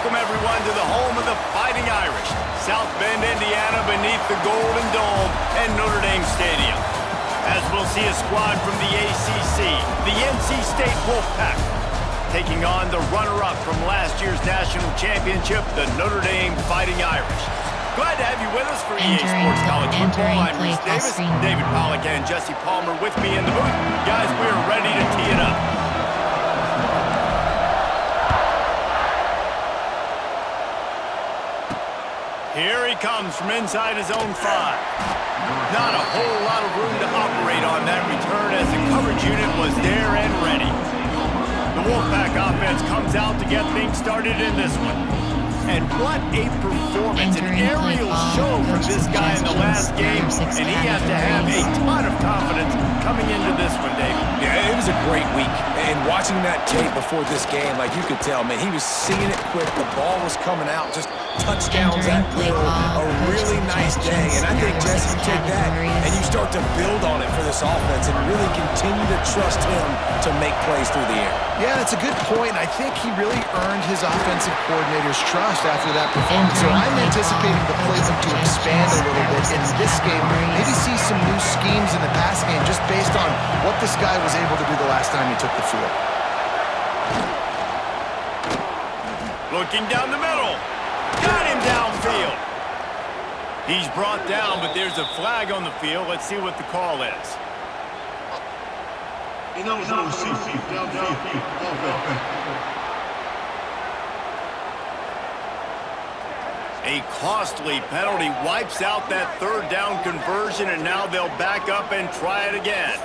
welcome everyone to the home of the Fighting Irish, South Bend, Indiana, beneath the Golden Dome and Notre Dame Stadium. As we'll see a squad from the ACC, the NC State Wolfpack, taking on the runner-up from last year's national championship, the Notre Dame Fighting Irish. Glad to have you with us for EA Sports College Football. I'm Reese Davis, David Pollack and Jesse Palmer with me in the booth. Guys, we are ready to tee it up. Here he comes from inside his own 5. Not a whole lot of room to operate on that return as the coverage unit was there and ready. The Wolfpack offense comes out to get things started in this one. And what a performance, an aerial show from this guy in the last game, and he has to have a ton of confidence coming into this one, David. Yeah, it was a great week, and watching that tape before this game, like you could tell, man, he was seeing it quick, the ball was coming out, just touchdowns at will, a really nice day, and I think, Jesse, you take that and you start to build on it for this offense and really continue to trust him to make plays through the air. Yeah, that's a good point. I think he really earned his offensive coordinator's trust after that performance. So I'm anticipating the playbook to expand a little bit in this game. Maybe see some new schemes in the passing game just based on what this guy was able to do the last time he took the field. Looking down the middle. Got him downfield. He's brought down, but there's a flag on the field. Let's see what the call is. A costly penalty wipes out that third down conversion, and now they'll back up and try it again.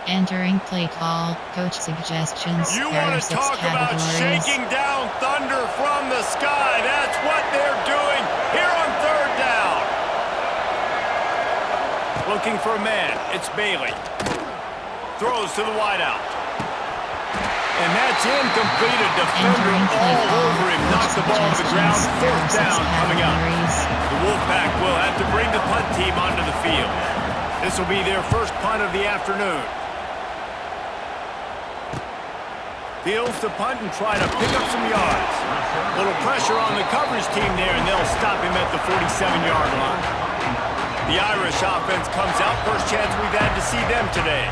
Entering play call, coach suggestions. You want to talk about shaking down thunder from the sky. That's what they're doing here on third down. Looking for a man. It's Bailey. Throws to the wideout. And that's incomplete. A defender all over him. Knocked the ball to the ground. Fourth down coming up. The Wolfpack will have to bring the punt team onto the field. This will be their first punt of the afternoon. Fields to punt and try to pick up some yards. Little pressure on the coverage team there, and they'll stop him at the 47-yard line. The Irish offense comes out. First chance we've had to see them today.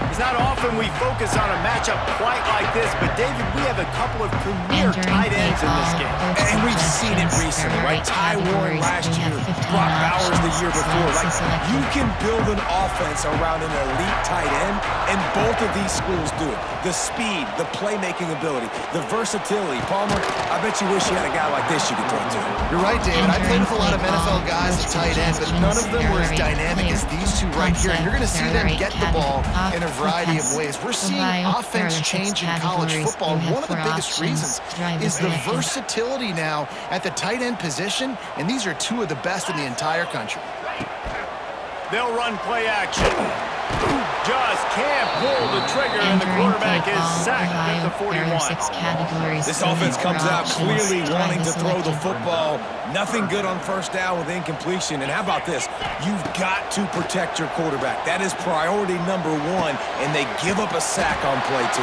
It's not often we focus on a matchup quite like this, but David, we have a couple of premier tight ends in this game. And we've seen it recently, right? Ty Warren last year, Brock Bowers the year before. Like, you can build an offense around an elite tight end, and both of these schools do it. The speed, the playmaking ability, the versatility. Palmer, I bet you wish you had a guy like this you could throw to. You're right, David. I played with a lot of NFL guys at tight end, but none of them were as dynamic as these two right here. And you're going to see them get the ball in a variety of ways. We're seeing offense change in college football. One of the biggest reasons is the versatility now at the tight end position, and these are two of the best in the entire country. They'll run play action. Just can't pull the trigger, and the quarterback is sacked at the 41. This offense comes out clearly wanting to throw the football. Nothing good on first down with incompletion. And how about this? You've got to protect your quarterback. That is priority number 1, and they give up a sack on play 2.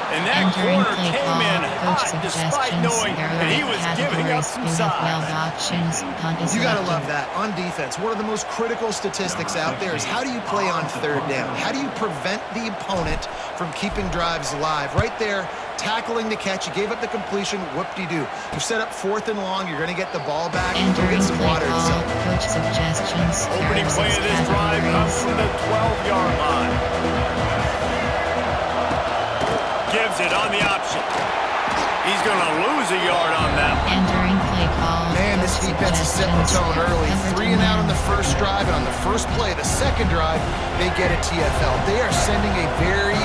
And that corner came in hot despite knowing that he was giving up some size. You got to love that. On defense, one of the most critical statistics out there is how do you play on third down? How do you prevent the opponent from keeping drives alive? Right there, tackling the catch. You gave up the completion. Whoop-de-doo. You set up 4th and long. You're going to get the ball back and go get some water to sell. Opening play of this drive comes from the 12-yard line. Gives it on the option. He's going to lose a yard on that one. Man, this defense is setting the tone early. 3 and out on the first drive, and on the first play, the second drive, they get a TFL. They are sending a very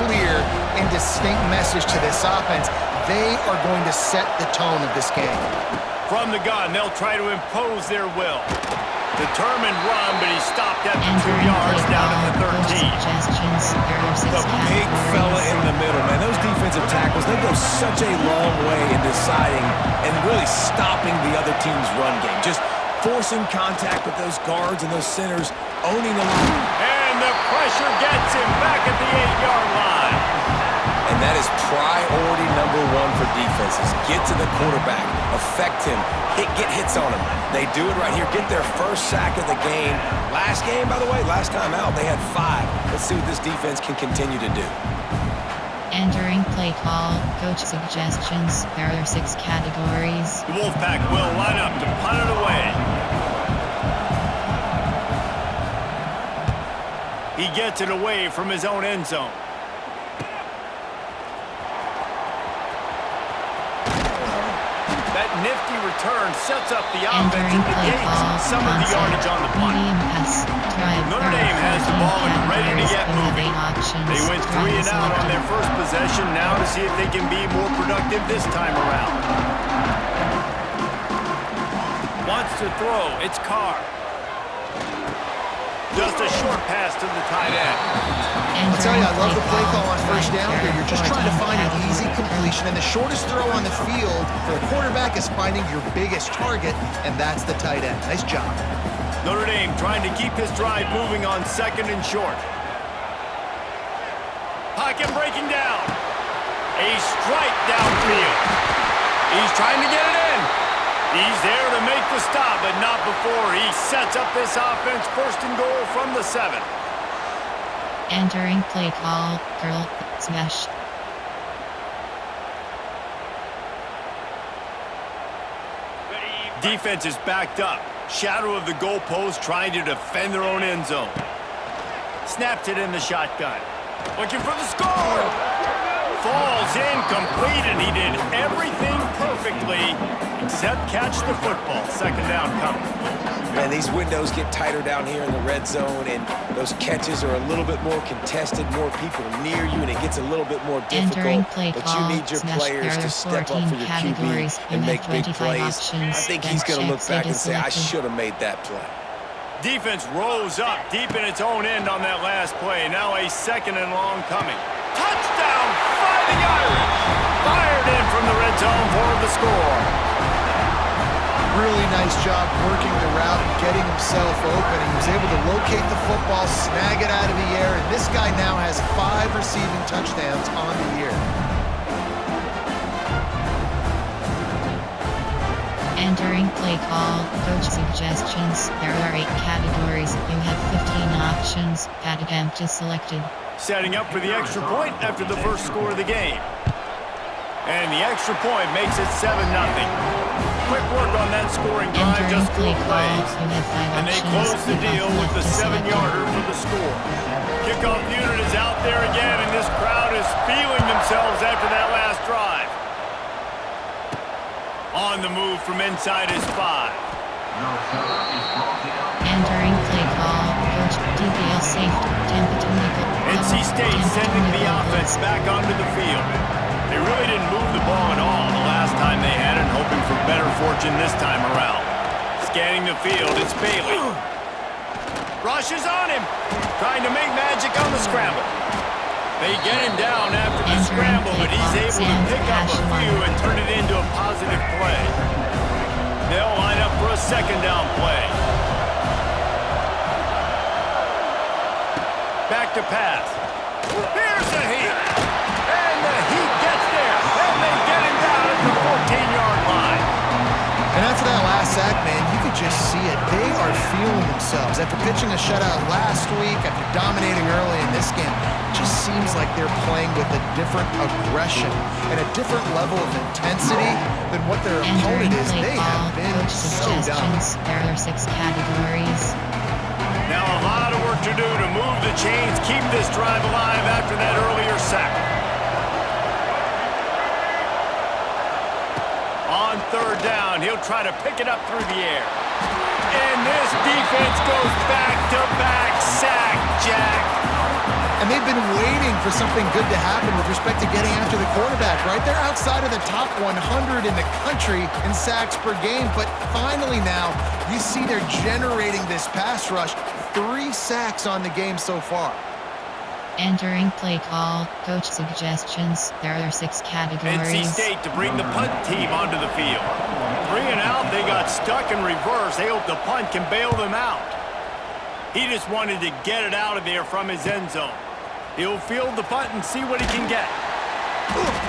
clear and distinct message to this offense. They are going to set the tone of this game. From the gun, they'll try to impose their will. Determined run, but he stopped at the 2 yards down at the 13. The big fella in the middle, man. Those defensive tackles, they go such a long way in deciding and really stopping the other team's run game. Just forcing contact with those guards and those centers, owning the line. And the pressure gets him back at the 8-yard line. And that is priority number 1 for for defenses. Get to the quarterback, affect him, get hits on him. They do it right here. Get their first sack of the game. Last game, by the way, last time out, they had 5. Let's see what this defense can continue to do. Entering play call, coach suggestions. There are 6 categories. The Wolfpack will line up to punt it away. He gets it away from his own end zone. That nifty return sets up the offense and negates some of the yardage on the punt. Notre Dame has the ball and ready to get moving. They went 3 and out on their first possession, now to see if they can be more productive this time around. Wants to throw, it's Carr. Just a short pass to the tight end. I'll tell you, I love the play call on first down here. You're just trying to find an easy completion, and the shortest throw on the field for the quarterback is finding your biggest target, and that's the tight end. Nice job. Notre Dame trying to keep his drive moving on 2nd and short. Pocket breaking down. A strike downfield. He's trying to get it in. He's there to make the stop, but not before he sets up this offense 1st and goal from the 7. Entering play call, curl, smash. Defense is backed up. Shadow of the goalpost trying to defend their own end zone. Snapped it in the shotgun. Looking for the score. Falls incomplete, and he did everything perfectly except catch the football. 2nd down coming. Man, these windows get tighter down here in the red zone, and those catches are a little bit more contested, more people near you, and it gets a little bit more difficult. But you need your players to step up for your QB and make big plays. I think he's going to look back and say, I should have made that play. Defense rose up deep in its own end on that last play. Now a 2nd and long coming. Touchdown, Fighting Irish! Fired in from the red zone for the score. Really nice job working the route and getting himself open. He was able to locate the football, snag it out of the air, and this guy now has 5 receiving touchdowns on the year. Entering play call, coach suggestions. There are 8 categories. You have 15 options. Attempt is selected. Setting up for the extra point after the first score of the game. And the extra point makes it 7-0. Quick work on that scoring drive, just 4 plays. And they close the deal with the 7-yarder for the score. Kickoff unit is out there again, and this crowd is feeling themselves after that last drive. On the move from inside his 5. Entering play call, coach DPL safety, Tempe nickel. NC State sending the offense back onto the field. They really didn't move the ball at all the last time they had it, hoping for better fortune this time around. Scanning the field, it's Bailey. Rushes on him, trying to make magic on the scramble. They get him down after the scramble, but he's able to pick up a few and turn it into a positive play. They'll line up for a 2nd down play. Back to pass. Here's the heat. And the heat gets there. And they get him down at the 14-yard line. And after that last sack, man, you could just see it. They are feeling themselves. After pitching a shutout last week, after dominating early in this game, it just seems like they're playing with a different aggression and a different level of intensity than what their opponent is. They have been so dominant. There are 6 categories. Now a lot of work to do to move the chains, keep this drive alive after that earlier sack. On 3rd down, he'll try to pick it up through the air. And this defense goes back-to-back sack, Jack. And they've been waiting for something good to happen with respect to getting after the quarterback, right? They're outside of the top 100 in the country in sacks per game, but finally now you see they're generating this pass rush. 3 sacks on the game so far. Entering play call, coach suggestions. There are 6 categories. NC State to bring the punt team onto the field. 3 and out, they got stuck in reverse. They hope the punt can bail them out. He just wanted to get it out of there from his end zone. He'll field the punt and see what he can get.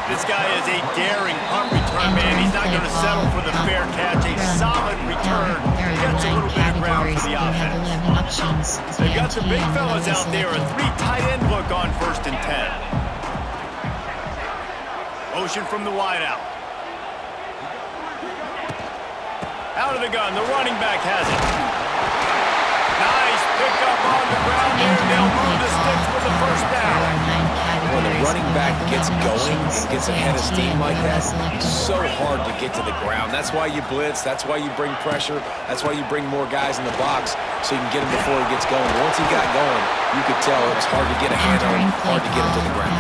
This guy is a daring punt return man. He's not going to settle for the fair catch. A solid return. Gets a little bit of ground for the offense. They've got the big fellas out there. A 3 tight end look on 1st and 10. Motion from the wideout. Out of the gun. The running back has it. Nice pickup on the ground there. They'll move the sticks with the 1st down. When the running back gets going and gets ahead of steam like that, it's so hard to get to the ground. That's why you blitz. That's why you bring pressure. That's why you bring more guys in the box so you can get him before he gets going. Once he got going, you could tell it was hard to get a hand on him, hard to get him to the ground.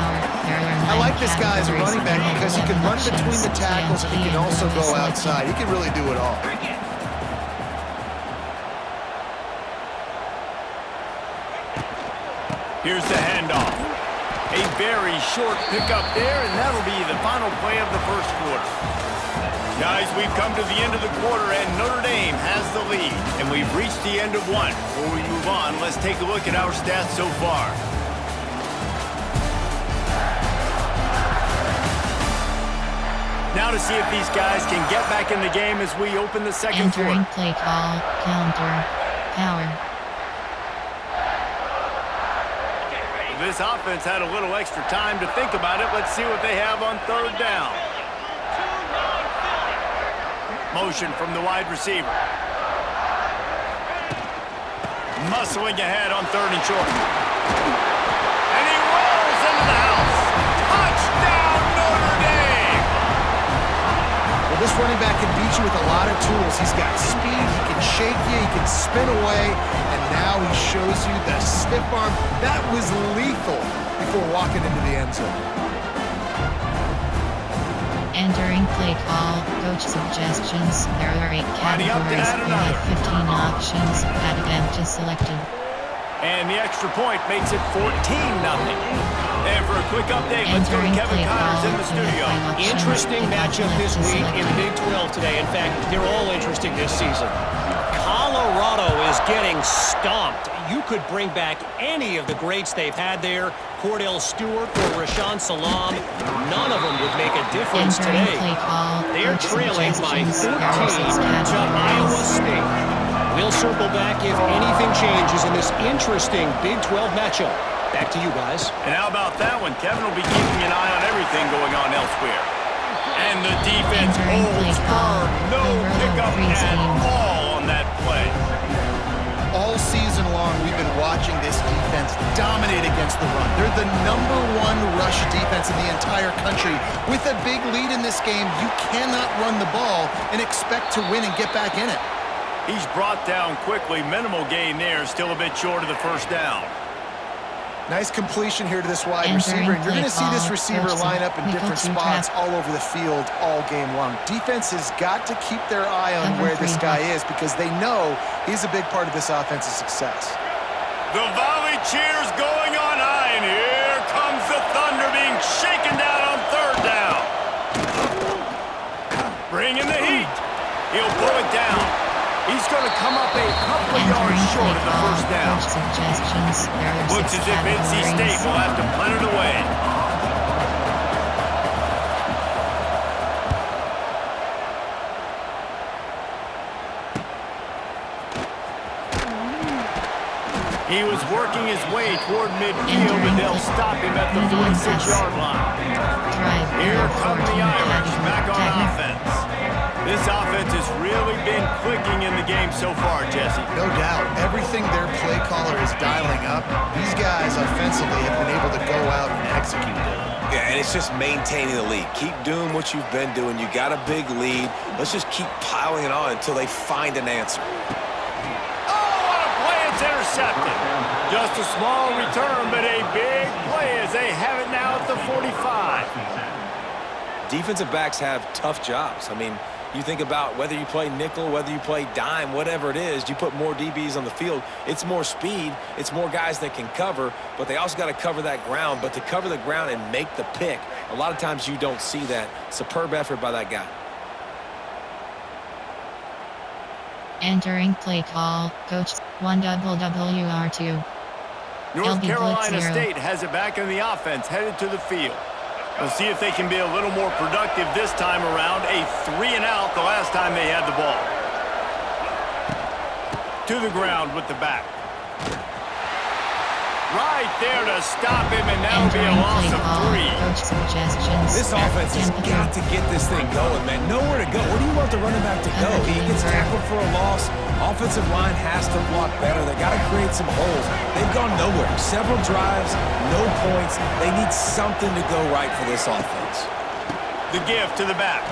I like this guy as a running back because he can run between the tackles and he can also go outside. He can really do it all. Here's the handoff. A very short pickup there, and that'll be the final play of the 1st quarter. Guys, we've come to the end of the quarter, and Notre Dame has the lead. And we've reached the end of one. Before we move on, let's take a look at our stats so far. Now to see if these guys can get back in the game as we open the 2nd quarter. Entering play call, counter, power. This offense had a little extra time to think about it. Let's see what they have on 3rd down. Motion from the wide receiver. Muscling ahead on 3rd and short. And he rolls into the house. Touchdown, Notre Dame! Well, this running back can beat you with a lot of tools. He's got speed, he can shake you, he can spin away, and now he shows you the stiff arm. That was lethal before walking into the end zone. Entering play call, coach suggestions. There are 8 categories. You have 15 options. Add event is selected. And the extra point makes it 14-0. And for a quick update, let's go to Kevin Connors in the studio. Interesting matchup this week in Big 12 today. In fact, they're all interesting this season. Colorado is getting stomped. You could bring back any of the greats they've had there, Cordell Stewart or Rashaan Salam. None of them would make a difference today. They're trailing by 14 to Iowa State. We'll circle back if anything changes in this interesting Big 12 matchup. Back to you guys. And how about that one? Kevin will be keeping an eye on everything going on elsewhere. And the defense holds firm. No pickup at all on that play. All season long, we've been watching this defense dominate against the run. They're the #1 rush defense in the entire country. With a big lead in this game, you cannot run the ball and expect to win and get back in it. He's brought down quickly. Minimal gain there. Still a bit short of the 1st down. Nice completion here to this wide receiver. And you're going to see this receiver line up in different spots all over the field all game long. Defense has got to keep their eye on where this guy is because they know he's a big part of this offense's success. The volley cheers going on high, and here comes the Thunder being shaken down on 3rd down. Bringing the heat. He'll pull it down. He's going to come up a couple of yards short of the 1st down. Looks as if NC State will have to punt it away. He was working his way toward midfield, and they'll stop him at the 46-yard line. Here come the Irish back on offense. This offense has really been clicking in the game so far, Jesse. No doubt. Everything their play caller is dialing up, these guys offensively have been able to go out and execute it. Yeah, and it's just maintaining the lead. Keep doing what you've been doing. You got a big lead. Let's just keep piling it on until they find an answer. Oh, what a play. It's intercepted. Just a small return, but a big play as they have it now at the 45. Defensive backs have tough jobs. I mean, you think about whether you play nickel, whether you play dime, whatever it is, you put more DBs on the field. It's more speed. It's more guys that can cover, but they also got to cover that ground. But to cover the ground and make the pick, a lot of times you don't see that. Superb effort by that guy. Entering play call, coach 1WWR2. North Carolina State has it back in the offense, headed to the field. We'll see if they can be a little more productive this time around. A 3-and-out the last time they had the ball. To the ground with the back. Right there to stop him, and that'll be a loss of 3. This offense has got to get this thing going, man. Nowhere to go. Where do you want the running back to go? He gets tackled for a loss. Offensive line has to block better. They got to create some holes. They've gone nowhere. Several drives, no points. They need something to go right for this offense. The give to the back.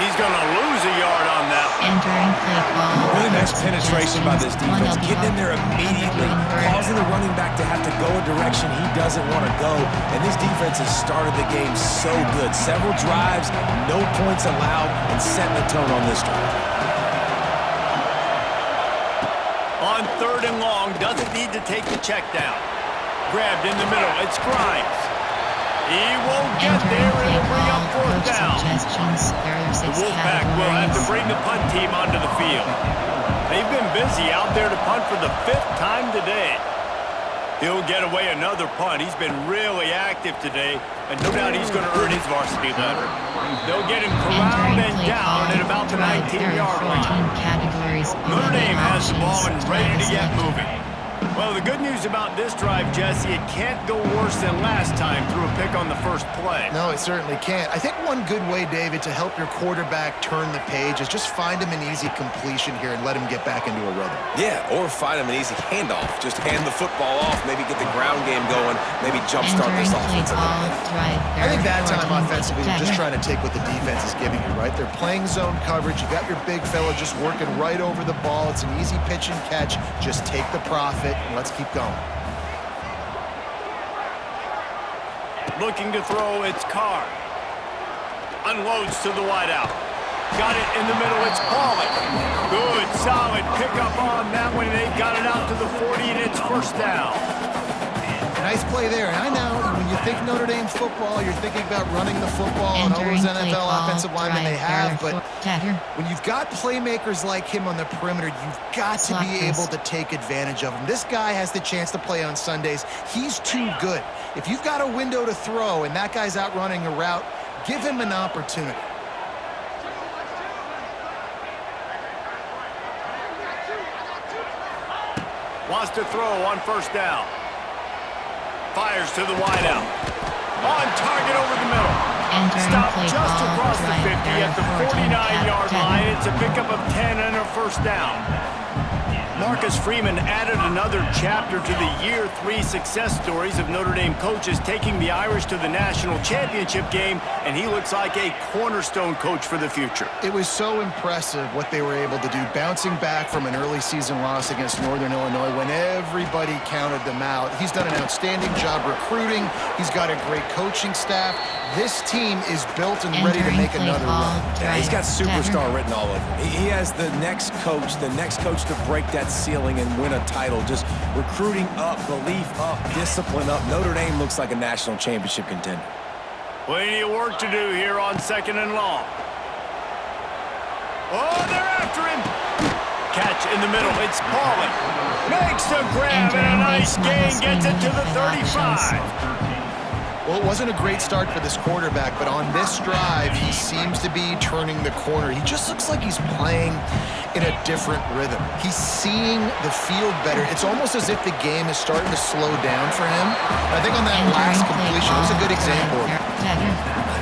He's going to lose a yard on that. Entering play call. Really nice penetration by this defense. Getting in there immediately, causing the running back to have to go a direction he doesn't want to go. And this defense has started the game so good. Several drives, no points allowed, and setting the tone on this drive. On 3rd and long, doesn't need to take the check down. Grabbed in the middle. It's Grimes. He won't get there. It'll bring up 4th down. The Wolfpack will have to bring the punt team onto the field. They've been busy out there to punt for the 5th time today. He'll get away another punt. He's been really active today, and no doubt he's going to earn his varsity letter. They'll get him corralled and down at about the 19-yard line. Notre Dame has the ball and ready to get moving. Well, the good news about this drive, Jesse, it can't go worse than last time through a pick on the first play. No, it certainly can't. I think one good way, David, to help your quarterback turn the page is just find him an easy completion here and let him get back into a rhythm. Yeah, or find him an easy handoff. Just hand the football off, maybe get the ground game going, maybe jumpstart this offense a little bit. I think that time offensively, you're just trying to take what the defense is giving you, right? They're playing zone coverage. You got your big fella just working right over the ball. It's an easy pitch and catch. Just take the profit. Let's keep going. Looking to throw, it's Carr. Unloads to the wideout. Got it in the middle, it's Pauling. Good, solid pickup on that one. They've got it out to the 40, and it's 1st down. Nice play there. And I know when you think Notre Dame football, you're thinking about running the football and all those NFL offensive linemen they have. But when you've got playmakers like him on the perimeter, you've got to be able to take advantage of him. This guy has the chance to play on Sundays. He's too good. If you've got a window to throw and that guy's out running a route, give him an opportunity. Wants to throw on 1st down. Fires to the wideout. On target over the middle. Stop just across the 50 at the 49-yard line. It's a pickup of 10 and a 1st down. Marcus Freeman added another chapter to the Year 3 success stories of Notre Dame coaches taking the Irish to the national championship game, and he looks like a cornerstone coach for the future. It was so impressive what they were able to do, bouncing back from an early season loss against Northern Illinois when everybody counted them out. He's done an outstanding job recruiting. He's got a great coaching staff. This team is built and ready to make another run. Yeah, he's got superstar written all over him. He has the next coach to break that ceiling and win a title. Just recruiting up, belief up, discipline up. Notre Dame looks like a national championship contender. Plenty of work to do here on 2nd and long. Oh, they're after him. Catch in the middle. It's Pauling. Makes the grab and a nice gain. Gets it to the 35. Well, it wasn't a great start for this quarterback, but on this drive, he seems to be turning the corner. He just looks like he's playing in a different rhythm. He's seeing the field better. It's almost as if the game is starting to slow down for him. I think on that last completion, it was a good example.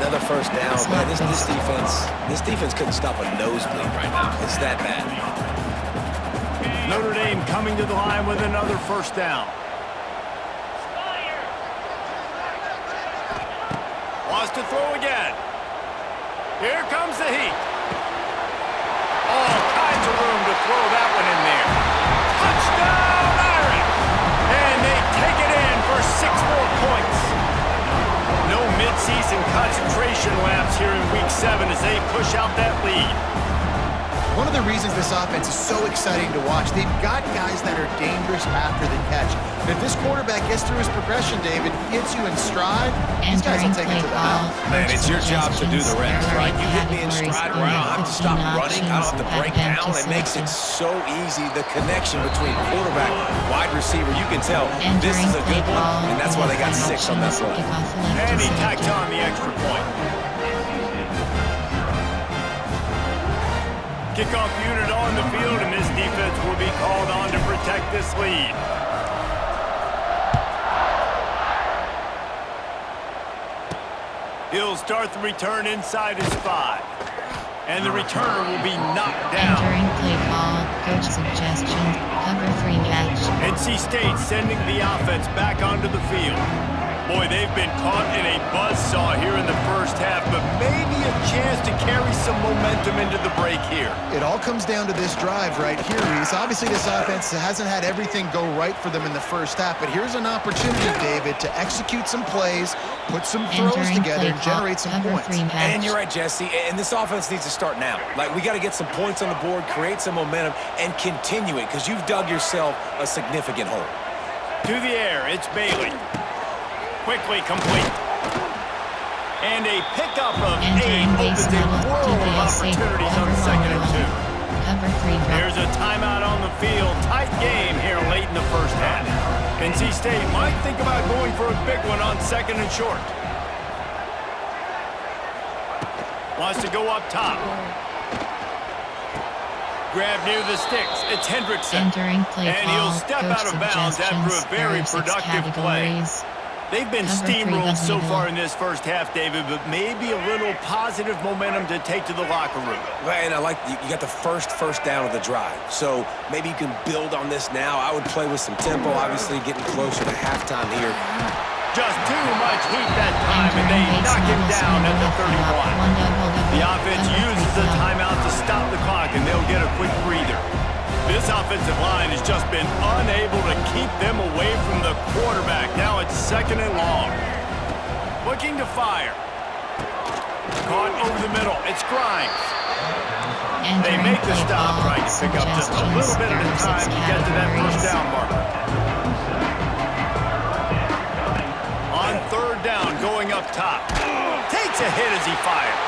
Another 1st down. Man, this defense couldn't stop a nosebleed right now. It's that bad. Notre Dame coming to the line with another 1st down. Wants to throw again. Here comes the heat. All kinds of room to throw that one in there. Touchdown, Irish! And they take it in for 6 more points. No midseason concentration laps here in Week 7 as they push out that lead. One of the reasons this offense is so exciting to watch, they've got guys that are dangerous after the catch. But if this quarterback gets through his progression, David, hits you in stride, these guys will take it to the house. Man, it's your job to do the rest, right? You hit me in stride where I don't have to stop running, I don't have to break down. It makes it so easy. The connection between quarterback, wide receiver, you can tell this is a good one, and that's why they got 6 on that play. And he tacks on the extra point. Kickoff unit on the field, and this defense will be called on to protect this lead. He'll start the return inside his 5. And the returner will be knocked down. Entering play call, coach suggestion, cover 3 match. NC State sending the offense back onto the field. Boy, they've been caught in a buzzsaw here in the first half, but maybe a chance to carry some momentum into the break here. It all comes down to this drive right here, Reese. Obviously, this offense hasn't had everything go right for them in the first half, but here's an opportunity, David, to execute some plays, put some throws together, and generate some points. And you're right, Jesse, and this offense needs to start now. Like, we got to get some points on the board, create some momentum, and continue it, because you've dug yourself a significant hole. To the air, it's Bailey. Quickly complete. And a pickup of 8 opens a world of opportunities on 2nd and 2. Cover 3 drop. There's a timeout on the field. Tight game here late in the first half. NC State might think about going for a big one on 2nd and short. Wants to go up top. Grab near the sticks. It's Hendrickson. Entering play And he'll step out of bounds after a very productive play. They've been steamrolled so far in this first half, David, but maybe a little positive momentum to take to the locker room. And I like you got the first down of the drive, so maybe you can build on this now. I would play with some tempo, obviously getting closer to halftime here. Just too much heat that time, and they knock him down at the 31. The offense uses a timeout to stop the clock, and they'll get a quick breather. This offensive line has just been unable to keep them away from the quarterback. Now it's 2nd and long. Looking to fire. Caught over the middle. It's Grimes. They make the stop, trying to pick up just a little bit at a time to get to that first down marker. On 3rd down, going up top. Takes a hit as he fires.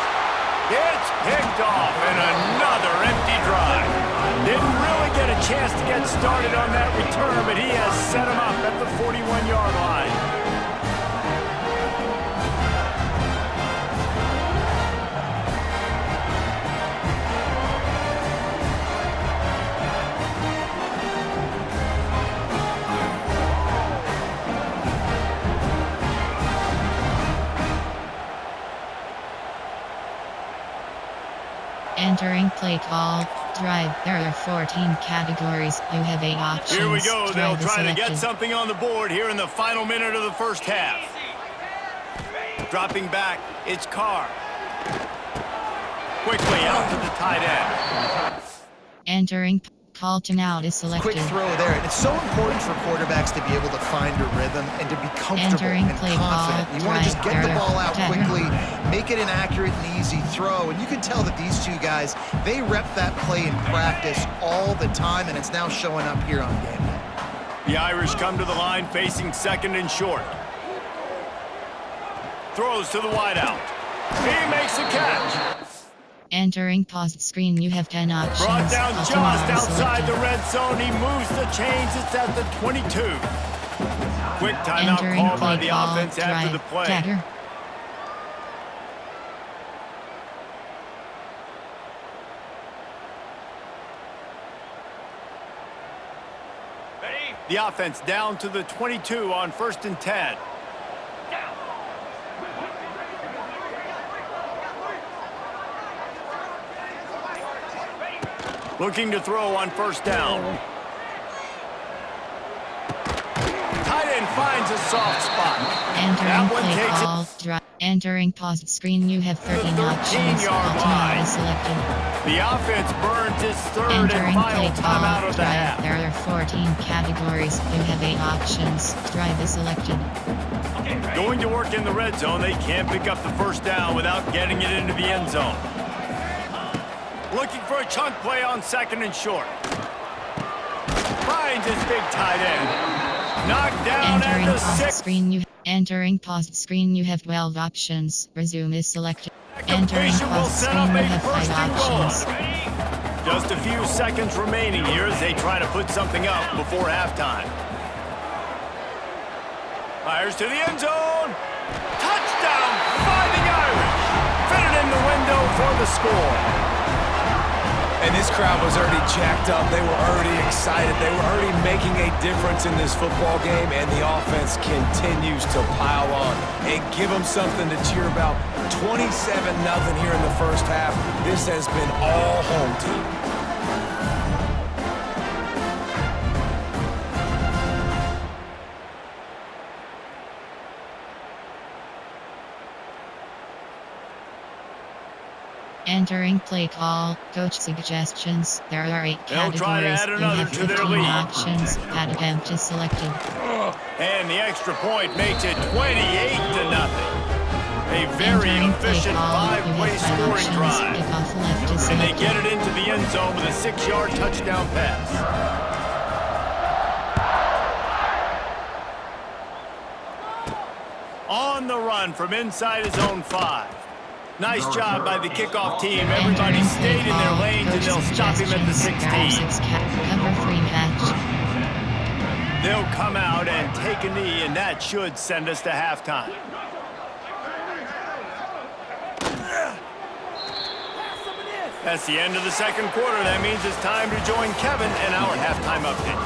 It's picked off, and another empty drive. Didn't really get a chance to get started on that return, but he has set him up at the 41-yard line. Entering play call, drive. There are 14 categories. You have 8 options. Here we go. They'll Drive try to get selected. something on the board here in the final minute of the first half. Dropping back, it's Carr. Quickly out to the tight end. Entering call timeout is selected. Quick throw there. And it's so important for quarterbacks to be able to find a rhythm and to be comfortable Entering and play confident. ball, You want to just get the drive, ball out tackle. quickly, make it an accurate and easy throw. And you can tell that these two guys, they rep that play in practice all the time, and it's now showing up here on game day. The Irish come to the line facing 2nd and short. Throws to the wideout. He makes the catch. Entering pause screen, you have 10 options. Brought down Call just timeout is outside the selected. red zone. He moves the chains. It's at the 22. Quick timeout Entering called by play the call, offense after drive, the play. tacker. The offense down to the 22 on 1st and 10. Looking to throw on 1st down. Tight end finds a soft spot. Entering That one play takes it. call, drive. Entering pause screen, you have 13 options. 13-yard Call timeout line. is selected. The offense burns its 3rd Entering and final play timeout call, of the drive. half. There are 14 categories. You have 8 options. Drive is selected. Going to work in the red zone, they can't pick up the 1st down without getting it into the end zone. Looking for a chunk play on 2nd and short. Finds his big tight end. Knocked down Entering at the pause 6. screen, Entering pause screen, you have 12 options. Resume is selected. Entering Completion will pause set screen, up you a have 5 1st and options. goal. Just a few seconds remaining here as they try to put something up before halftime. Fires to the end zone. Touchdown, Fighting Irish. Fitted in the window for the score. And this crowd was already jacked up. They were already excited. They were already making a difference in this football game, and the offense continues to pile on and give them something to cheer about. 27-0 here in the first half. This has been all home team. Entering play call, coach suggestions. There are 8 They'll try to categories. add You another have to their 15 lead. options. Pad attempt is selected. And the extra point makes it 28-0. A very Entering play efficient call, you five-way have 5 scoring options. drive. Kickoff left is And they selected. get it into the end zone with a 6-yard touchdown pass. On the run from inside his own 5. Nice job by the kickoff team. Everybody Entering stayed in play their call, lanes and coach they'll stop him at the suggestions. There are 16. 6 cover 3 match. They'll come out and take a knee, and that should send us to halftime. That's the end of the second quarter. That means it's time to join Kevin in our halftime update.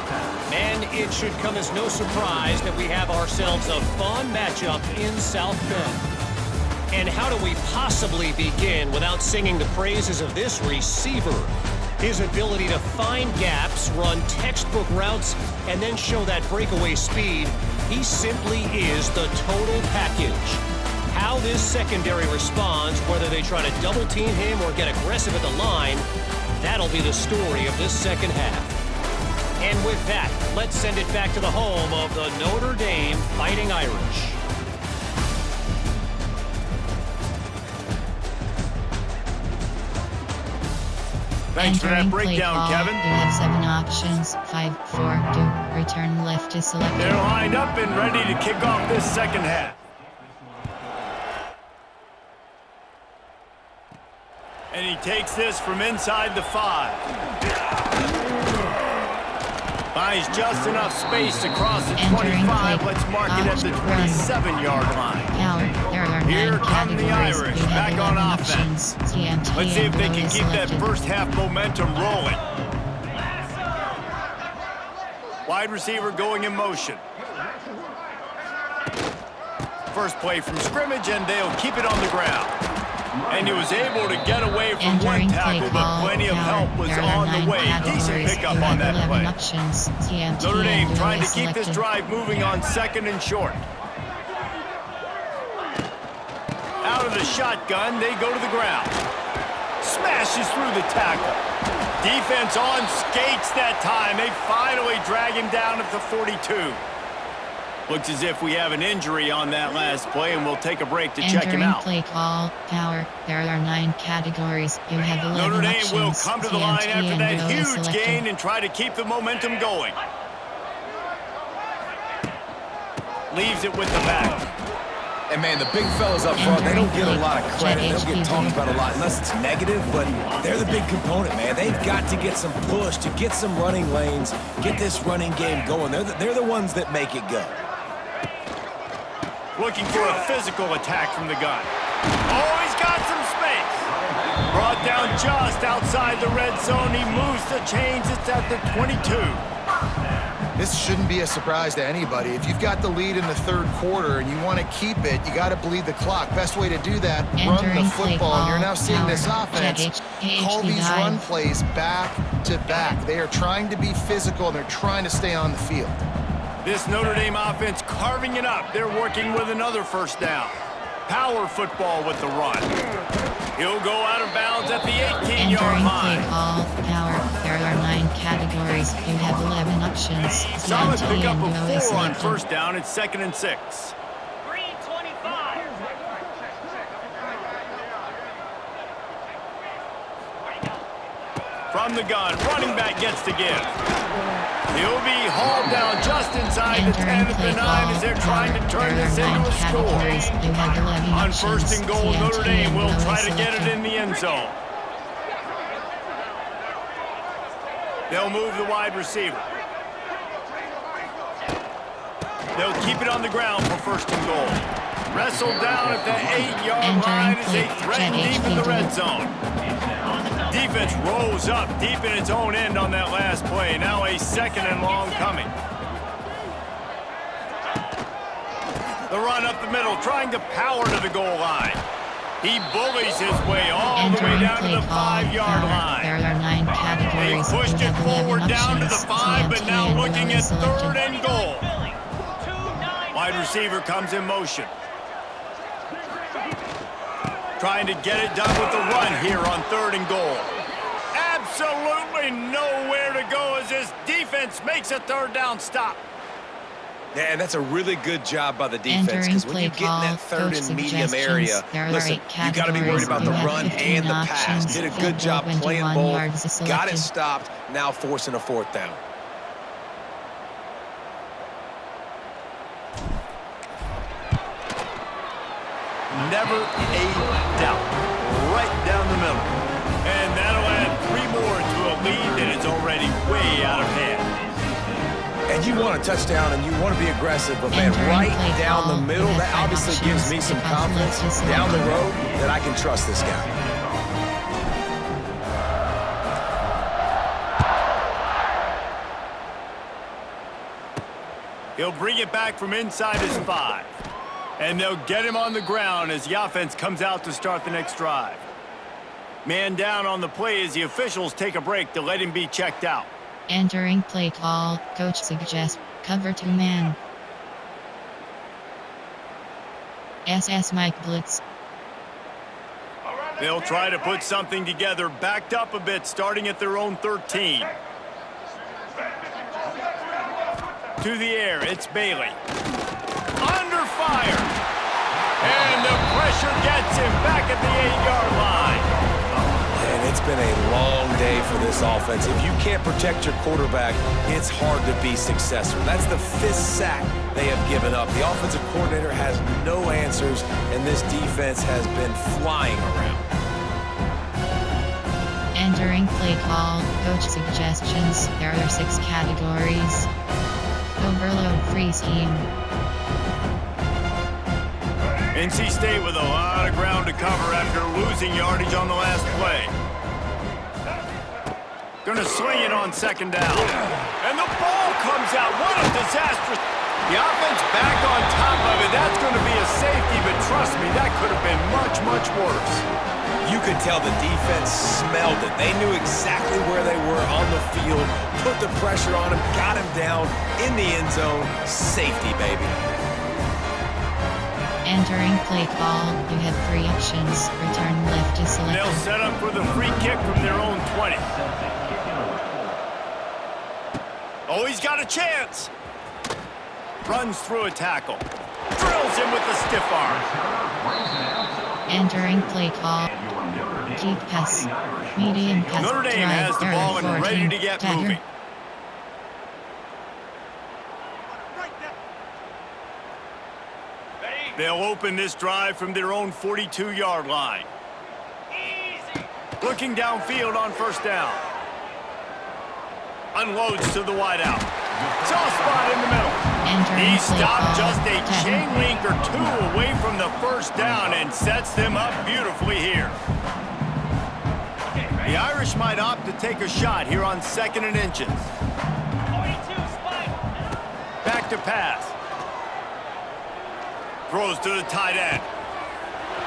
And it should come as no surprise that we have ourselves a fun matchup in South Bend. And how do we possibly begin without singing the praises of this receiver? His ability to find gaps, run textbook routes, and then show that breakaway speed. He simply is the total package. How this secondary responds, whether they try to double team him or get aggressive at the line, that'll be the story of this second half. And with that, let's send it back to the home of the Notre Dame Fighting Irish. Thanks for that Entering play breakdown, call, Kevin. You have 7 options. 5, 4, 2. Return left is selected. They're lined up and ready to kick off this second half. And he takes this from inside the 5. Finds just enough space to cross the 25. Let's mark it at the 27-yard line. Power. There are 9 Here come the categories. Irish, You have back on 11 offense. options. TMT Let's see if they and can below keep is that selected. first half momentum rolling. Wide receiver going in motion. First play from scrimmage, and they'll keep it on the ground. And he was able to get away from one Entering tackle, play but call, plenty of power. help was There are on 9 the way. Decent categories. pickup You on have that 11 play. options. TMT Notre and Dame below trying to is keep this selected. drive moving on 2nd and short. Out of the shotgun, they go to the ground. Smashes through the tackle. Defense on skates that time. They finally drag him down at the 42. Looks as if we have an injury on that last play, and we'll take a break to check him Entering out. play call, power. There are 9 categories. You have 11 Notre Dame options. will come to the line TMT after and that below is huge selected. gain and try to keep the momentum going. Leaves it with the back. And, man, the big fellas up front, they don't get a lot of credit. They don't get talked about a lot unless it's negative, but they're the big component, man. They've got to get some push, to get some running lanes, get this running game going. They're the ones that make it go. Looking for a physical attack from the gun. Oh, he's got some space. Brought down just outside the red zone. He moves the chains. It's at the 22. This shouldn't be a surprise to anybody. If you've got the lead in the third quarter and you want to keep it, you got to bleed the clock. Best way to do that, run the Entering play football. And you're now call, seeing this power. offense Jet call these HB9. run plays back to back. They are trying to be physical, and they're trying to stay on the field. This Notre Dame offense carving it up. They're working with another first down. Power football with the run. He'll go out of bounds at the 18-yard Entering play line. call, power. There are 9 categories. You have 11 options. Solid TMT pickup and of below is 4 on selected. first down. It's 2nd and 6. From the gun, running back gets to give. He'll be hauled down just inside the 10 at the 9 as they're trying to turn this into a score. You have 11 On options. first and goal, Notre TMT Dame and will below try is to get it selected. in the end zone. They'll move the wide receiver. They'll keep it on the ground for first and goal. Wrestled down at the 8-yard line as they threaten deep in the red zone. Defense rolls up deep in its own end on that last play. Now a second and long coming. The run up the middle, trying to power to the goal line. He bullies his way all the way down to the 5-yard line. There are 9 categories. They pushed it forward down to the 5, but now looking at third and goal. Wide receiver comes in motion. Trying to get it done with the run here on third and goal. Absolutely nowhere to go as this defense makes a third down stop. Yeah, and that's a really good job by the defense, because when you get in that third and medium area, listen, you got to be worried about the run and the pass. Did a good job playing both, got it stopped, now forcing a fourth down. Never a doubt. Right down the middle. And that'll add 3 more to a lead that is already way out of hand. And you want a touchdown and you want to be aggressive, but man, right down the middle, that obviously gives me some confidence down the road that I can trust this guy. He'll bring it back from inside his 5. And they'll get him on the ground as the offense comes out to start the next drive. Man down on the play as the officials take a break to let him be checked out. Entering play call, coach suggests cover 2 man. SS Mike Blitz. They'll try to put something together, backed up a bit, starting at their own 13. To the air, it's Bailey. Under fire. And the pressure gets him back at the 8-yard line. And it's been a long day for this offense. If you can't protect your quarterback, it's hard to be successful. That's the 5th sack they have given up. The offensive coordinator has no answers, and this defense has been flying around. Entering play call, coach suggestions. There are 6 categories. Overload free scheme. NC State with a lot of ground to cover after losing yardage on the last play. Gonna sling it on second down. And the ball comes out. What a disastrous. The offense back on top of it. That's going to be a safety, but trust me, that could have been much, much worse. You could tell the defense smelled it. They knew exactly where they were on the field, put the pressure on him, got him down in the end zone. Safety, baby. Entering play call, you have 3 options. Return left to select. They'll set up for the free kick from their own 20. Oh, he's got a chance. Runs through a tackle. Drills him with the stiff arm. Entering play call. Deep pass. Medium pass. Notre Dame has the ball and ready to get moving. They'll open this drive from their own 42-yard line. Looking downfield on first down. Unloads to the wideout. Soft spot in the middle. He stopped just a chain link or 2 away from the first down and sets them up beautifully here. The Irish might opt to take a shot here on 2nd and inches. Back to pass. Throws to the tight end.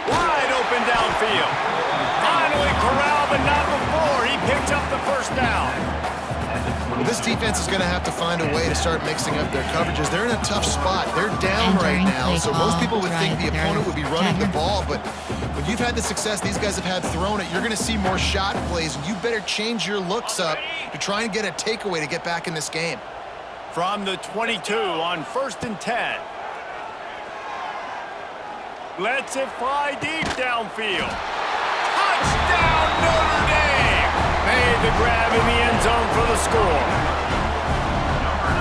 Wide open downfield. Finally corralled, but not before. He picks up the first down. Well, this defense is going to have to find a way to start mixing up their coverages. They're in a tough spot. They're down right now, so most people would think the opponent would be running the ball, but when you've had the success these guys have had throwing it, you're going to see more shot plays. You better change your looks up to try and get a takeaway to get back in this game. From the 22 on 1st and 10. Lets it fly deep downfield. Touchdown, Notre Dame! Made the grab in the end zone for the score.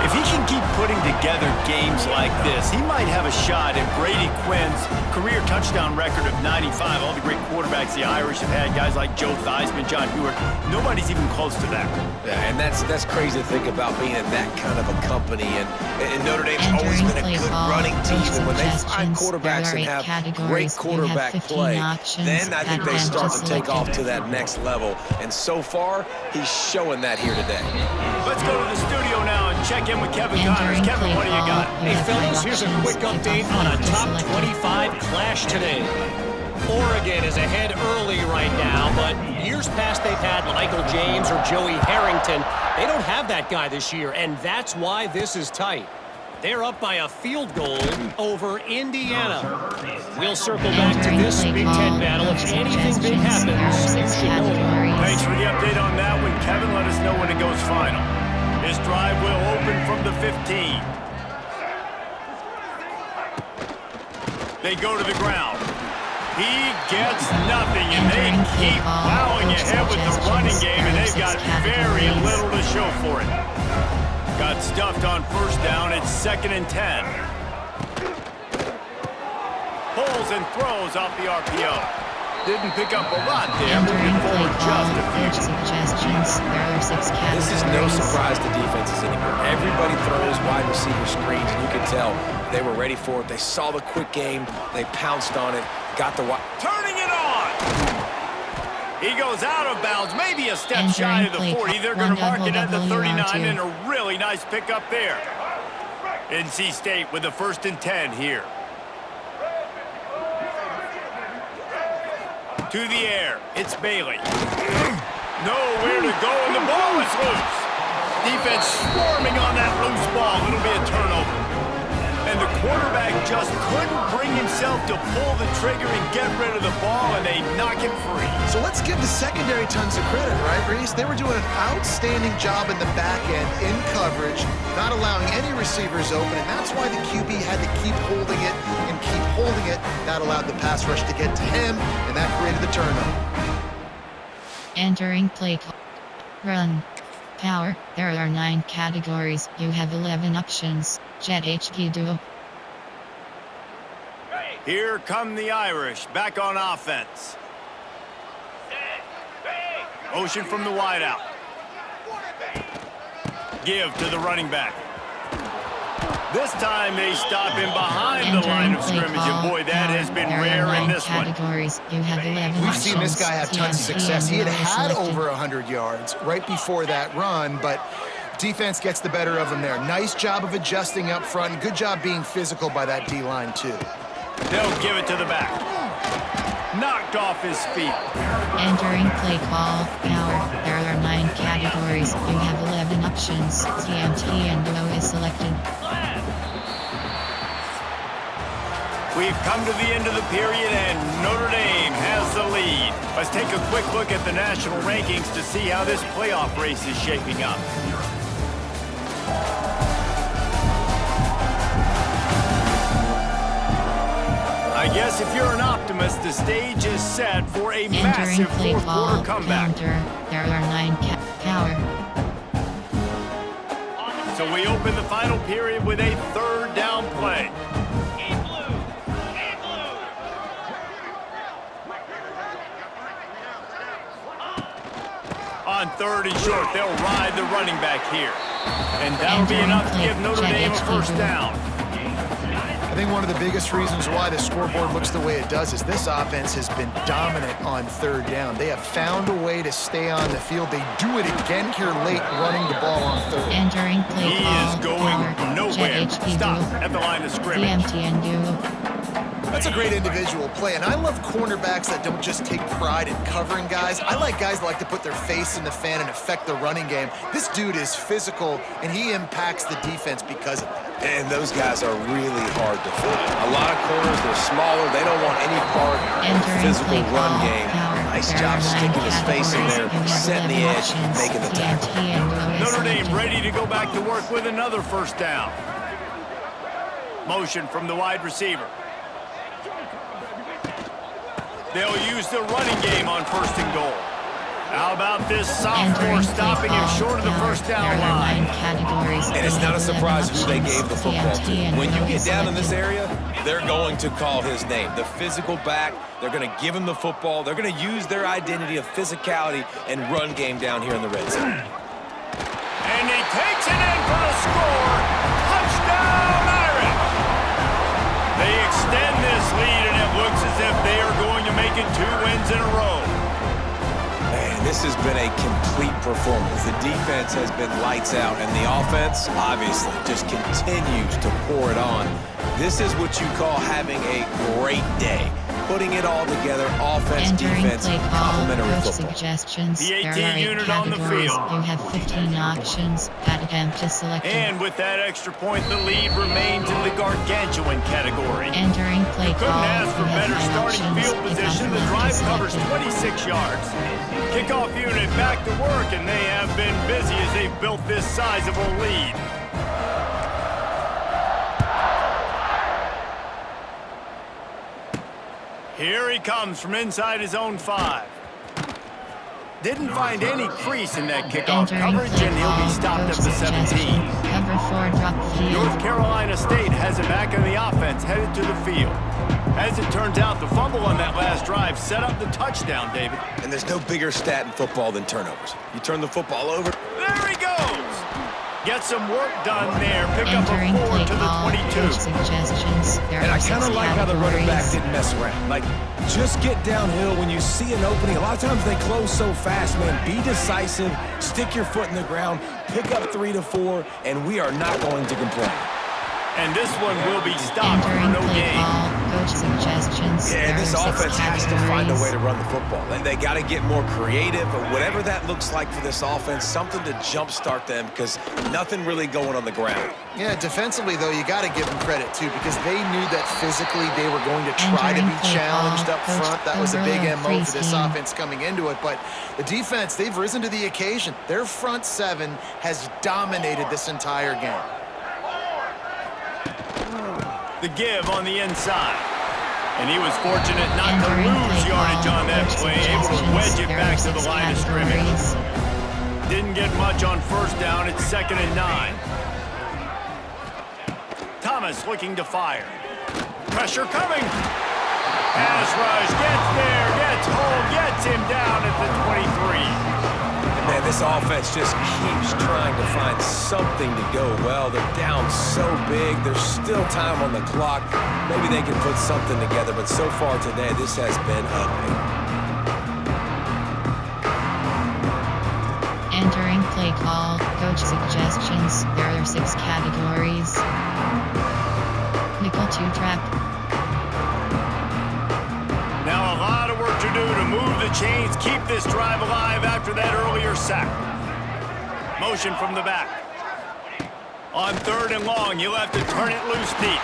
If he can keep putting together games like this, he might have a shot at Brady Quinn's career touchdown record of 95. All the great quarterbacks the Irish have had, guys like Joe Theismann, John Hewitt, nobody's even close to that. Yeah, and that's crazy to think about being in that kind of a company. And Notre Dame's always been a good running team. And when they find quarterbacks and have great quarterback play, then I think they start to take off to that next level. And so far, he's showing that here today. Let's go to the studio now and check in with Kevin Connors. Kevin, what do you got? Hey, fellas, here's a quick update on a top 25 clash today. Oregon is ahead early right now, but years past they've had Michael James or Joey Harrington. They don't have that guy this year, and that's why this is tight. They're up by a field goal over Indiana. We'll circle back to this Big Ten battle. If anything big happens, you should know it. Thanks for the update on that one, Kevin. Let us know when it goes final. This drive will open from the 15. They go to the ground. He gets nothing, and they keep plowing ahead with the running game, and they've got very little to show for it. Got stuffed on first down. It's 2nd and 10. Pulls and throws off the RPO. Didn't pick up a lot there, moving forward just a few. This is no surprise to defenses anymore. Everybody throws wide receiver screens, and you can tell they were ready for it. They saw the quick game. They pounced on it. Got the turning it on. He goes out of bounds, maybe a step shy of the 40. They're going to mark it at the 39, and a really nice pickup there. NC State with the 1st and 10 here. To the air, it's Bailey. Nowhere to go, and the ball is loose. Defense swarming on that loose ball. It'll be a turnover. And the quarterback just couldn't bring himself to pull the trigger and get rid of the ball, and they knock him free. So let's give the secondary tons of credit, right, Reese? They were doing an outstanding job in the back end, in coverage, not allowing any receivers open, and that's why the QB had to keep holding it and keep holding it. That allowed the pass rush to get to him, and that created the turnover. Entering play call. Run. Power. There are 9 categories. You have 11 options. Jet HQ Duo. Here come the Irish, back on offense. Motion from the wideout. Give to the running back. This time they stop him behind the line of scrimmage, and boy, that has been rare in this one. You have 11 We've seen this guy have tons of success. He had selected. over 100 yards right before that run, but defense gets the better of him there. Nice job of adjusting up front. Good job being physical by that D-line, too. They'll give it to the back. Knocked off his feet. Entering play call. Power. There are 9 categories. You have 11 options. TMT and Duo is selected. We've come to the end of the period, and Notre Dame has the lead. Let's take a quick look at the national rankings to see how this playoff race is shaping up. I guess if you're an optimist, the stage is set for a massive fourth-quarter comeback. There are 9 power. So we open the final period with a 3rd down play. On 3rd and short, they'll ride the running back here. And that'll be enough to give Notre Dame a 1st down. I think one of the biggest reasons why the scoreboard looks the way it does is this offense has been dominant on 3rd down. They have found a way to stay on the field. They do it again here late, running the ball on 3rd. Entering play He is going nowhere. Stop at the line of scrimmage. TMT and Duo. That's a great individual play, and I love cornerbacks that don't just take pride in covering guys. I like guys that like to put their face in the fan and affect the running game. This dude is physical, and he impacts the defense because of that. And those guys are really hard to find. A lot of corners, they're smaller. They don't want any part of the physical run game. Nice job sticking his face in there, setting the edge, making the tackle. Notre Dame ready to go back to work with another 1st down. Motion from the wide receiver. They'll use the running game on 1st and goal. How about this sophomore stopping him short of the first down line? And it's not a surprise who they gave the football to. When you get down in this area, they're going to call his name. The physical back, they're going to give him the football. They're going to use their identity of physicality and run game down here in the red zone. And he takes it in for the score. Touchdown, Irish! They extend this lead, and it looks as if they are going to make it 2 wins in a row. Man, this has been a complete performance. The defense has been lights out, and the offense, obviously, just continues to pour it on. This is what you call having a great day. Putting it all together, offense, defense, complementary football. Suggestions. The 18 unit on the field. You have 15 options. Attempt selected. And with that extra point, the lead remains in the gargantuan category. Entering play Couldn't call. ask for better starting field position. The drive covers 26 yards. Kickoff unit back to work, and they have been busy as they've built this sizable lead. Here he comes from inside his own 5. Didn't find any crease in that kickoff coverage, and he'll be stopped at the 17. Cover 4 drop field. North Carolina State has it back in the offense, headed to the field. As it turns out, the fumble on that last drive set up the touchdown, David. And there's no bigger stat in football than turnovers. You turn the football over. There he goes! Get some work done there. Pick up a 4 to the 22. Suggestions. And I kind of like how the running back didn't mess around. Like, just get downhill when you see an opening. A lot of times they close so fast, man. Be decisive, stick your foot in the ground, pick up 3 to 4, and we are not going to complain. And this one will be stopped for no gain. Coach suggestions. Yeah, this offense has to find a way to run the football. They got to get more creative, or whatever that looks like for this offense, something to jumpstart them, because nothing really going on the ground. Yeah, defensively, though, you got to give them credit, too, because they knew that physically they were going to try to be challenged up front. That was a big MO for this offense coming into it. But the defense, they've risen to the occasion. Their front 7 has dominated this entire game. The give on the inside. And he was fortunate not to lose yardage on that play, able to wedge it back to the line of scrimmage. Didn't get much on first down. It's 2nd and 9. Thomas looking to fire. Pressure coming. Pass rush, gets there, gets home, gets him down at the 23. Man, this offense just keeps trying to find something to go well. They're down so big. There's still time on the clock. Maybe they can put something together, but so far today, this has been ugly. Entering play call. Coach suggestions. There are 6 categories. Nickel 2 trap. Now a lot of work to do to move the chains, keep this drive alive after that earlier sack. Motion from the back. On 3rd and long, you'll have to turn it loose deep.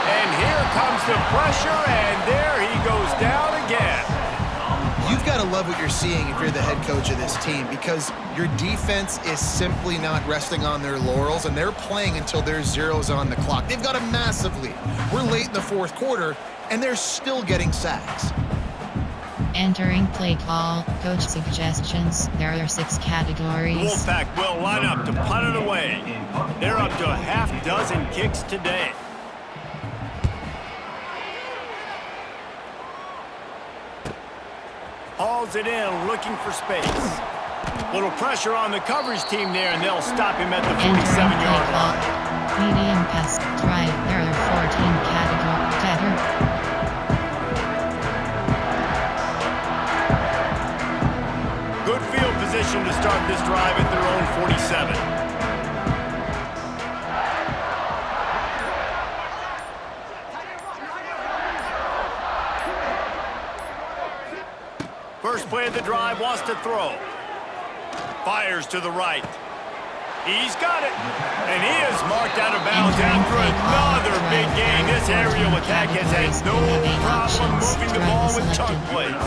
And here comes the pressure, and there he goes down again. You've got to love what you're seeing if you're the head coach of this team, because your defense is simply not resting on their laurels, and they're playing until there's zeros on the clock. They've got a massive lead. We're late in the 4th quarter, and they're still getting sacks. Entering play call. Coach suggestions. There are 6 categories. The Wolfpack will line up to punt it away. They're up to a half-dozen kicks today. Hauls it in, looking for space. Little pressure on the coverage team there, and they'll stop him at the 47-yard line. Medium pass drive. There are 14 categories. Good field position to start this drive at their own 47. First play of the drive, wants to throw. Fires to the right. He's got it. And he is marked out of bounds after another big gain. This aerial attack has had no problem moving the ball with chunk plays.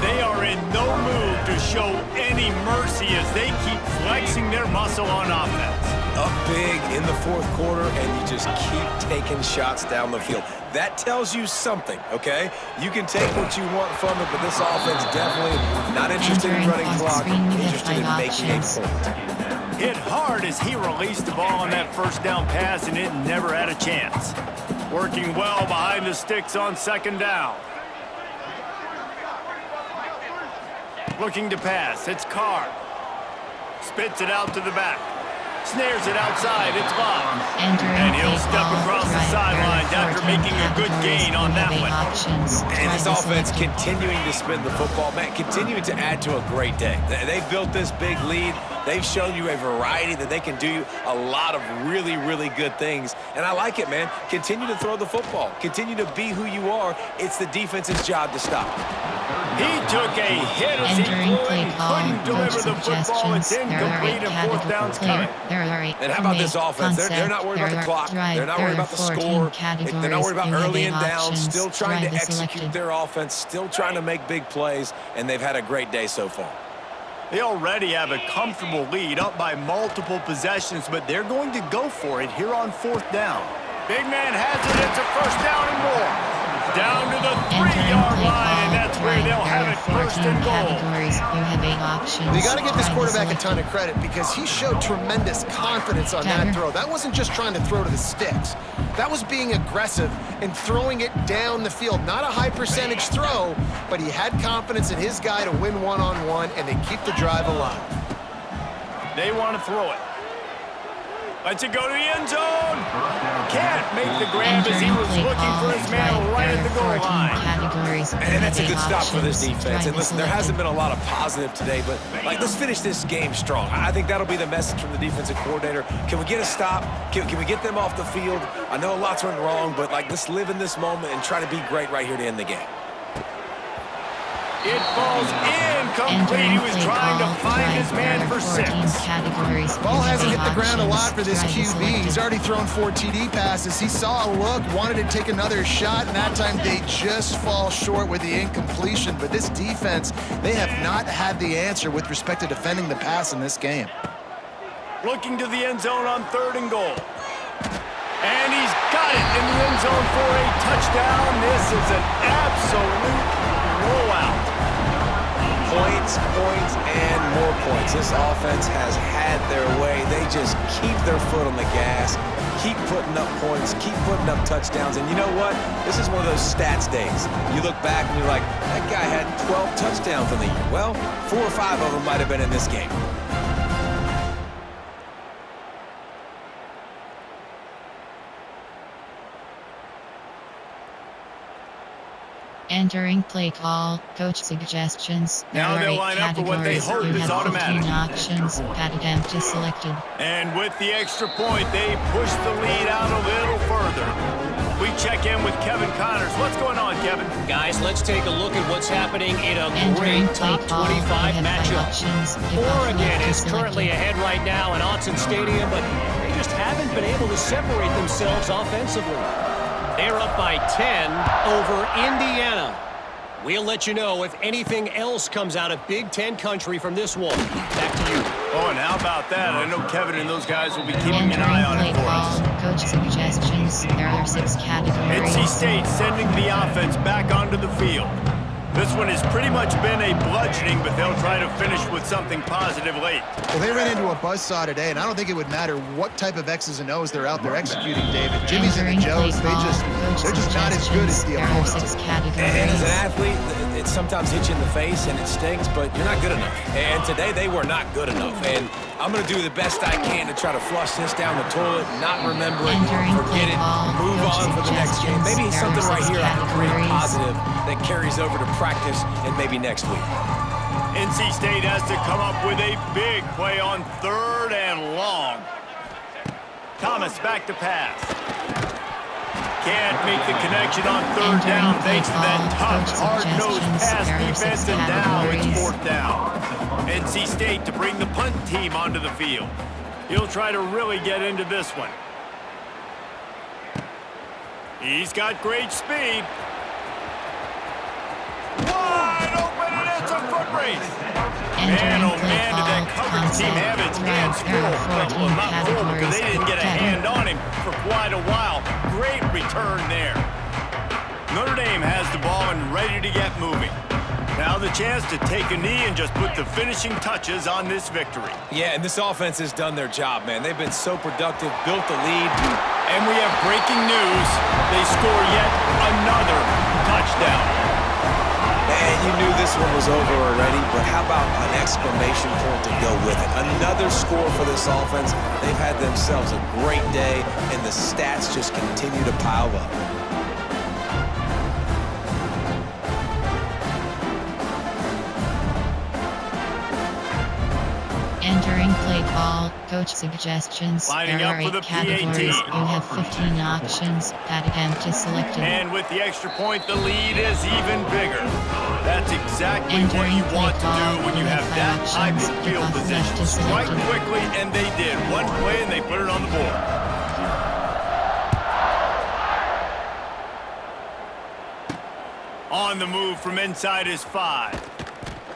They are in no mood to show any mercy as they keep flexing their muscle on offense. Up big in the fourth quarter, and you just keep taking shots down the field. That tells you something, okay? You can take what you want from it, but this offense definitely not interested in running clock, interested in making a point. Hit hard as he released the ball on that first down pass, and it never had a chance. Working well behind the sticks on second down. Looking to pass, it's Carr. Spits it out to the back. Snares it outside, it's locked. And he'll step across the sidelines after making a good gain on that one. And this offense continuing to spin the football, man, continuing to add to a great day. They've built this big lead. They've shown you a variety that they can do a lot of really, really good things. And I like it, man. Continue to throw the football. Continue to be who you are. It's the defense's job to stop you. He took a hit as he threw it and couldn't deliver the football. It's incomplete and fourth down's coming. And how about this offense? They're not worried about the clock. They're not worried about the score. They're not worried about early and down. Still trying to execute their offense. Still trying to make big plays. And they've had a great day so far. They already have a comfortable lead up by multiple possessions, but they're going to go for it here on fourth down. Big man has it. It's a first down and more. Down to the 3-yard line, and that's where they'll have it first and goal. You got to give this quarterback a ton of credit because he showed tremendous confidence on that throw. That wasn't just trying to throw to the sticks. That was being aggressive and throwing it down the field. Not a high percentage throw, but he had confidence in his guy to win one-on-one, and they keep the drive alive. They want to throw it. Lets it go to the end zone. Can't make the grab as he was looking for his man right at the goal line. And that's a good stop for this defense. And listen, there hasn't been a lot of positive today, but let's finish this game strong. I think that'll be the message from the defensive coordinator. Can we get a stop? Can we get them off the field? I know lots went wrong, but let's live in this moment and try to be great right here to end the game. It falls incomplete. He was trying to find his man for 6. Ball hasn't hit the ground a lot for this QB. He's already thrown 4 TD passes. He saw a look, wanted to take another shot, and that time they just fall short with the incompletion. But this defense, they have not had the answer with respect to defending the pass in this game. Looking to the end zone on 3rd and goal. And he's got it in the end zone for a touchdown. This is an absolute blowout. Points, points, and more points. This offense has had their way. They just keep their foot on the gas, keep putting up points, keep putting up touchdowns. And you know what? This is one of those stats days. You look back and you're like, that guy had 12 touchdowns in the year. Well, 4 or 5 of them might have been in this game. Entering play call, coach suggestions. Now they'll line up for what they hope is automatic. Options, pat attempt is selected. And with the extra point, they push the lead out a little further. We check in with Kevin Connors. What's going on, Kevin? Guys, let's take a look at what's happening in a great top 25 matchup. Oregon is currently ahead right now in Autzen Stadium, but they just haven't been able to separate themselves offensively. They're up by 10 over Indiana. We'll let you know if anything else comes out of Big Ten country from this one. Back to you. Oh, and how about that? I know Kevin and those guys will be keeping an eye on it for us. Coach suggestions. There are 6 categories. NC State sending the offense back onto the field. This one has pretty much been a bludgeoning, but they'll try to finish with something positive late. Well, they ran into a buzzsaw today, and I don't think it would matter what type of X's and O's they're out there executing, David. Jimmy's and the Joes, they're just not as good as the opponents. And as an athlete, it sometimes hits you in the face and it stings, but you're not good enough. And today they were not good enough. And I'm going to do the best I can to try to flush this down the toilet, not remember it, forget it, move on for the next game. Maybe something right here I can create positive that carries over to practice and maybe next week. NC State has to come up with a big play on 3rd and long. Thomas back to pass. Can't make the connection on 3rd down thanks to that tough, hard-nosed pass defense, and now it's 4th down. NC State to bring the punt team onto the field. He'll try to really get into this one. He's got great speed. Wide open, and choice. Man, Entering oh play man, did that call, coverage team have its hands There full. are 14 Well, not full because categories they didn't get a hand on him for quite a while. Great return there. Notre Dame has the ball and ready to get moving. Now the chance to take a knee and just put the finishing touches on this victory. Yeah, and this offense has done their job, man. They've been so productive, built the lead. And we have breaking news. They score yet another touchdown. Man, you knew this one was over already, but how about an exclamation point to go with it? Another score for this offense. They've had themselves a great day, and the stats just continue to pile up. Entering play call, coach suggestions. Lining There up are for 8 the categories. PAT. You have 15 options. That attempt is selected. And with the extra point, the lead is even bigger. That's exactly what Entering you want play to do call, when you you have have that type options. of field Kickoff position. left is Strike selected. quickly, and they did. One play, and they put it on the board. On the move from inside is 5.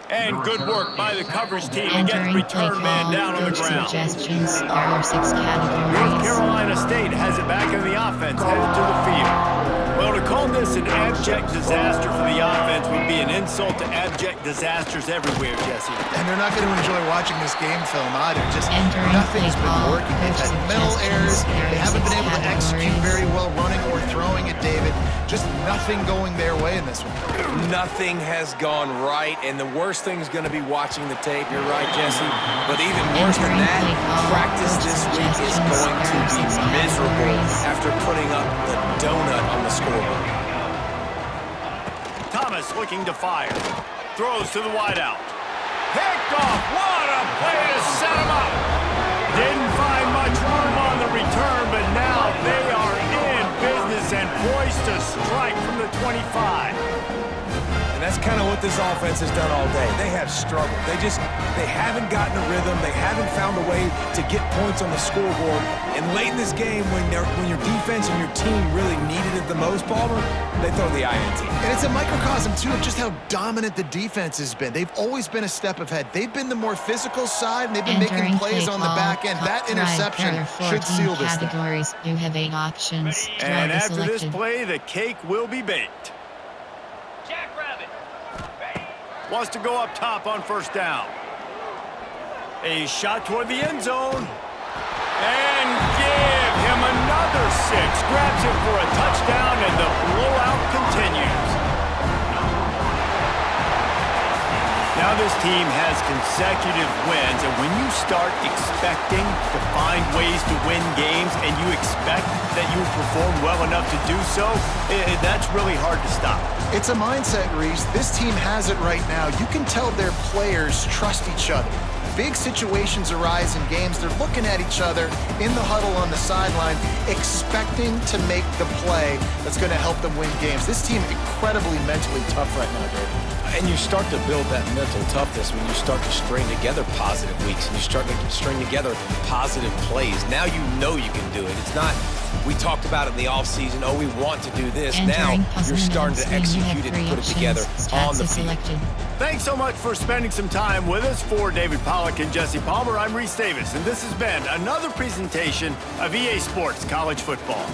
And good work by the coverage team to get the Entering play return man call, down on the coach ground. suggestions. There are 6 North categories. Carolina State has it back in the offense, headed to the field. Well, to call this an abject disaster for the offense would be an insult to abject disasters everywhere, Jesse. And they're not going to enjoy watching this game film either. Just Entering nothing's play been call, working. They've had coach mental errors. suggestions. There They are haven't been 6 able to execute categories. very well running or throwing it, David. Just nothing going their way in this one. Nothing has gone right, and the worst thing is going to be watching the tape. You're right, Jesse. But even worse than Entering that, play call, practice coach this week is suggestions. going to There are be 6 miserable categories. after putting up the donut on the scoreboard. Thomas looking to fire. Throws to the wideout. Picked off. What a play to set him up. Didn't find much room on the return, but now they are in business and poised to strike from the 25. And that's kind of what this offense has done all day. They have struggled. They haven't gotten a rhythm. They haven't found a way to get points on the scoreboard. And late in this game, when your defense and your team really needed it the most, Palmer, they throw the INT. And it's a microcosm, too, of just how dominant the defense has been. They've always been a step ahead. They've been the more physical side, and they've been making Entering plays play on the call, back end. That top interception right, there are should 14 seal this thing. categories. You have 8 options. And Drive is after this selected. play, the cake will be baked. Wants to go up top on first down. A shot toward the end zone. And give him another 6. Grabs it for a touchdown, and the blowout continues. Now this team has consecutive wins, and when you start expecting to find ways to win games and you expect that you will perform well enough to do so, that's really hard to stop. It's a mindset, Reese. This team has it right now. You can tell their players trust each other. Big situations arise in games. They're looking at each other in the huddle on the sideline, expecting to make the play that's going to help them win games. This team incredibly mentally tough right now, David. And you start to build that mental toughness when you start to string together positive weeks and you start to string together positive plays. Now you know you can do it. It's not, we talked about it in the offseason, oh, we want to do this. Entering Now you're starting to execute it and put it together on the field. Selected. Thanks so much for spending some time with us. For David Pollack and Jesse Palmer, I'm Reese Davis, and this has been another presentation of EA Sports College Football.